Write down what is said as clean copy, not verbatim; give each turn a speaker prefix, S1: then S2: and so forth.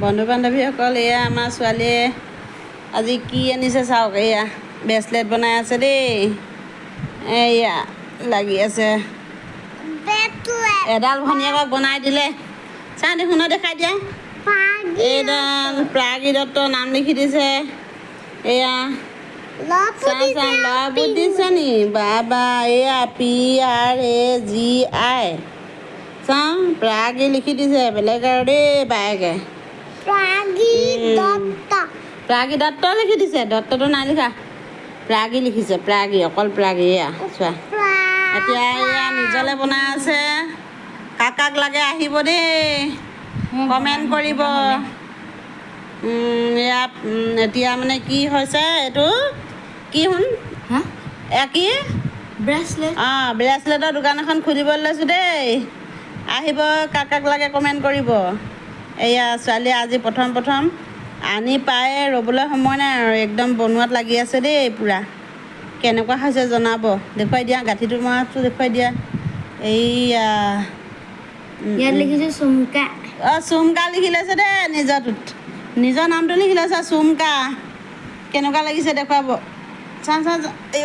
S1: বন্ধু বান্ধৱীসকল এয়া আমাৰ ছোৱালীয়ে আজি কি আনিছে চাওক এয়া ব্ৰেচলেট বনাই আছে দেই এয়া লাগি আছে এডাল ভনীয়েকক বনাই দিলে চা দেখোন দেখাই দিয়া এইডাল প্ৰাগী দত্তৰ নাম লিখি দিছে এয়া ল'ৰাবোৰ দিছে নি বাবা এয়া PRAGI চাওঁ প্ৰাগী লিখি দিছে বেলেগ আৰু দেই বায়েকে প্ৰাগী দত্ত লিখি দিছে দত্তটো নাই লিখা প্ৰাগী লিখিছে প্ৰাগী অকল প্ৰাগী এয়া চোৱা এতিয়া এয়া নিজলৈ বনাই আছে কাক লাগে আহিব দেই কমেণ্ট কৰিব এয়া এতিয়া মানে কি হৈছে এইটো কি শুন কি
S2: ব্ৰেচলেট
S1: অঁ ব্ৰেচলেটৰ দোকান এখন খুলিবলৈ লৈছোঁ দেই আহিব কাক লাগে কমেণ্ট কৰিব এয়া ছোৱালীয়ে আজি প্ৰথম আনি পায়ে ৰ'বলৈ সময় নাই আৰু একদম বনোৱাত লাগি আছে দেই পূৰা কেনেকুৱা হৈছে জনাব দেখুৱাই দিয়া গাঁঠিটো মৰাটো দেখুৱাই দিয়া এইয়া
S2: ইয়াত লিখিছে চুমকা
S1: অঁ চুমকা লিখি লৈছে দেই নিজৰ নামটো লিখি লৈছে চুমকা কেনেকুৱা লাগিছে দেখুৱাব চা এই